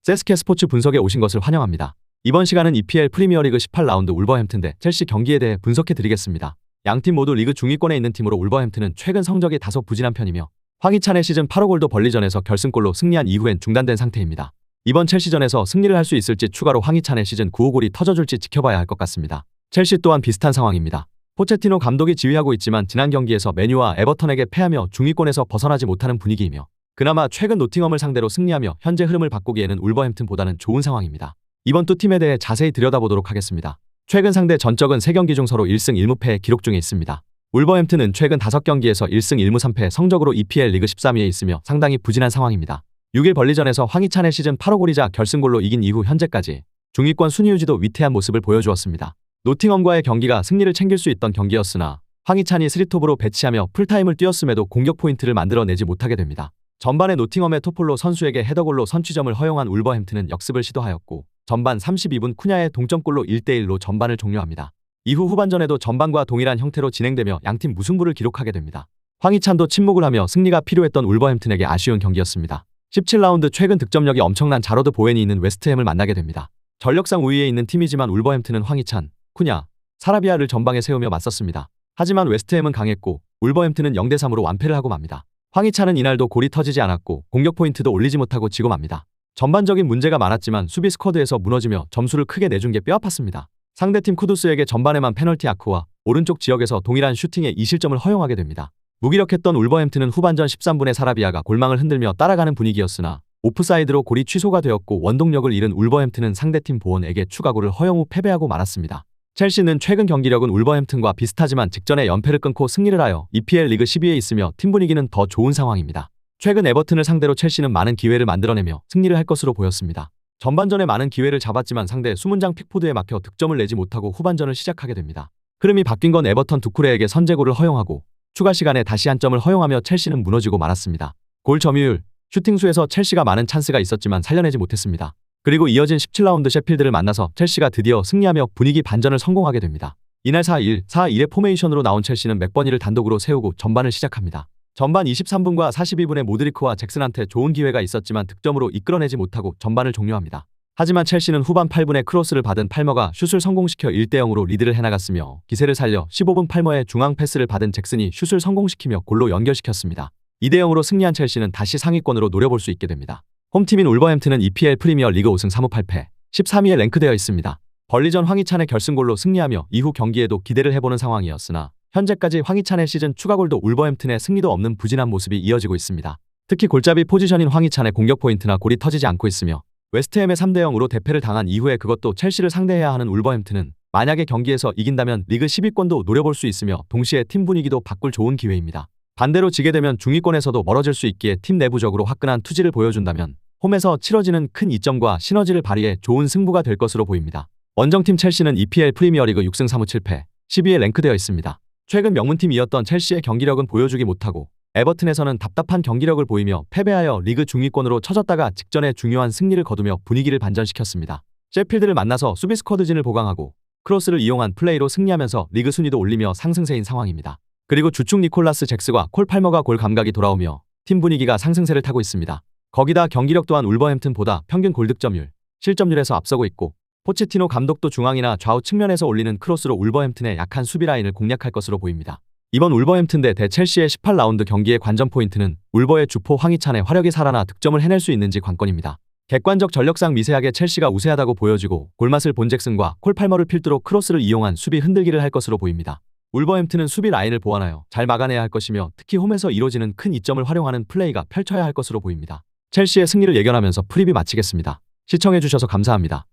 세스케 스포츠 분석에 오신 것을 환영합니다. 이번 시간은 EPL 프리미어리그 18라운드 울버햄튼 대 첼시 경기에 대해 분석해 드리겠습니다. 양팀 모두 리그 중위권에 있는 팀으로 울버햄튼은 최근 성적이 다소 부진한 편이며 황희찬의 시즌 8호 골도 벌리전에서 결승골로 승리한 이후엔 중단된 상태입니다. 이번 첼시전에서 승리를 할 수 있을지 추가로 황희찬의 시즌 9호 골이 터져줄지 지켜봐야 할 것 같습니다. 첼시 또한 비슷한 상황입니다. 포체티노 감독이 지휘하고 있지만 지난 경기에서 맨유와 에버턴에게 패하며 중위권에서 벗어나지 못하는 분위기이며 그나마 최근 노팅엄을 상대로 승리하며 현재 흐름을 바꾸기에는 울버햄튼보다는 좋은 상황입니다. 이번 두 팀에 대해 자세히 들여다보도록 하겠습니다. 최근 상대 전적은 3경기 중 서로 1승 1무패의 기록 중에 있습니다. 울버햄튼은 최근 5경기에서 1승 1무 3패 성적으로 EPL 리그 13위에 있으며 상당히 부진한 상황입니다. 6일 벌리전에서 황희찬의 시즌 8호 골이자 결승골로 이긴 이후 현재까지 중위권 순위 유지도 위태한 모습을 보여주었습니다. 노팅엄과의 경기가 승리를 챙길 수 있던 경기였으나 황희찬이 3톱으로 배치하며 풀타임을 뛰었음에도 공격 포인트를 만들어내지 못하게 됩니다. 전반에 노팅엄의 토폴로 선수에게 헤더골로 선취점을 허용한 울버햄튼은 역습을 시도하였고 전반 32분 쿠냐의 동점골로 1대1로 전반을 종료합니다. 이후 후반전에도 전반과 동일한 형태로 진행되며 양팀 무승부를 기록하게 됩니다. 황희찬도 침묵을 하며 승리가 필요했던 울버햄튼에게 아쉬운 경기였습니다. 17라운드 최근 득점력이 엄청난 자로드 보웬이 있는 웨스트햄을 만나게 됩니다. 전력상 우위에 있는 팀이지만 울버햄튼은 황희찬, 쿠냐, 사라비아를 전방에 세우며 맞섰습니다. 하지만 웨스트햄은 강했고 울버햄튼은 0대3으로 완패를 하고 맙니다. 황희찬은 이날도 골이 터지지 않았고 공격 포인트도 올리지 못하고 지고 맙니다. 전반적인 문제가 많았지만 수비 스쿼드에서 무너지며 점수를 크게 내준 게 뼈아팠습니다. 상대팀 쿠두스에게 전반에만 페널티 아크와 오른쪽 지역에서 동일한 슈팅에 2실점을 허용하게 됩니다. 무기력했던 울버햄튼은 후반전 13분에 사라비아가 골망을 흔들며 따라가는 분위기였으나 오프사이드로 골이 취소가 되었고 원동력을 잃은 울버햄튼은 상대팀 보원에게 추가골을 허용 후 패배하고 말았습니다. 첼시는 최근 경기력은 울버햄튼과 비슷하지만 직전에 연패를 끊고 승리를 하여 EPL 리그 12위에 있으며 팀 분위기는 더 좋은 상황입니다. 최근 에버튼을 상대로 첼시는 많은 기회를 만들어내며 승리를 할 것으로 보였습니다. 전반전에 많은 기회를 잡았지만 상대 수문장 픽포드에 막혀 득점을 내지 못하고 후반전을 시작하게 됩니다. 흐름이 바뀐 건 에버턴 두쿠레에게 선제골을 허용하고 추가 시간에 다시 한 점을 허용하며 첼시는 무너지고 말았습니다. 골 점유율, 슈팅 수에서 첼시가 많은 찬스가 있었지만 살려내지 못했습니다. 그리고 이어진 17라운드 셰필드를 만나서 첼시가 드디어 승리하며 분위기 반전을 성공하게 됩니다. 이날 4-1-4-1의 포메이션으로 나온 첼시는 맥버니를 단독으로 세우고 전반을 시작합니다. 전반 23분과 42분에 모드리크와 잭슨한테 좋은 기회가 있었지만 득점으로 이끌어내지 못하고 전반을 종료합니다. 하지만 첼시는 후반 8분에 크로스를 받은 팔머가 슛을 성공시켜 1대0으로 리드를 해나갔으며 기세를 살려 15분 팔머의 중앙 패스를 받은 잭슨이 슛을 성공시키며 골로 연결시켰습니다. 2대0으로 승리한 첼시는 다시 상위권으로 노려볼 수 있게 됩니다. 홈팀인 울버햄튼은 EPL 프리미어 리그 5승 3무 8패, 13위에 랭크되어 있습니다. 벌리전 황희찬의 결승골로 승리하며 이후 경기에도 기대를 해보는 상황이었으나 현재까지 황희찬의 시즌 추가골도 울버햄튼의 승리도 없는 부진한 모습이 이어지고 있습니다. 특히 골잡이 포지션인 황희찬의 공격 포인트나 골이 터지지 않고 있으며 웨스트햄의 3대0으로 대패를 당한 이후에 그것도 첼시를 상대해야 하는 울버햄튼은 만약에 경기에서 이긴다면 리그 10위권도 노려볼 수 있으며 동시에 팀 분위기도 바꿀 좋은 기회입니다. 반대로 지게 되면 중위권에서도 멀어질 수 있기에 팀 내부적으로 화끈한 투지를 보여준다면 홈에서 치러지는 큰 이점과 시너지를 발휘해 좋은 승부가 될 것으로 보입니다. 원정팀 첼시는 EPL 프리미어리그 6승 3무 7패, 10위에 랭크되어 있습니다. 최근 명문팀이었던 첼시의 경기력은 보여주기 못하고 에버튼에서는 답답한 경기력을 보이며 패배하여 리그 중위권으로 처졌다가 직전에 중요한 승리를 거두며 분위기를 반전시켰습니다. 셰필드를 만나서 수비 스쿼드진을 보강하고 크로스를 이용한 플레이로 승리하면서 리그 순위도 올리며 상승세인 상황입니다. 그리고 주축 니콜라스 잭스와 콜 팔머가 골 감각이 돌아오며 팀 분위기가 상승세를 타고 있습니다. 거기다 경기력 또한 울버햄튼보다 평균 골득점률, 실점률에서 앞서고 있고 포체티노 감독도 중앙이나 좌우 측면에서 올리는 크로스로 울버햄튼의 약한 수비 라인을 공략할 것으로 보입니다. 이번 울버햄튼 대 첼시의 18라운드 경기의 관전 포인트는 울버의 주포 황희찬의 화력이 살아나 득점을 해낼 수 있는지 관건입니다. 객관적 전력상 미세하게 첼시가 우세하다고 보여지고 골맛을 본 잭슨과 콜 팔머를 필두로 크로스를 이용한 수비 흔들기를 할 것으로 보입니다. 울버햄튼은 수비 라인을 보완하여 잘 막아내야 할 것이며 특히 홈에서 이뤄지는 큰 이점을 활용하는 플레이가 펼쳐야 할 것으로 보입니다. 첼시의 승리를 예견하면서 프리뷰 마치겠습니다. 시청해주셔서 감사합니다.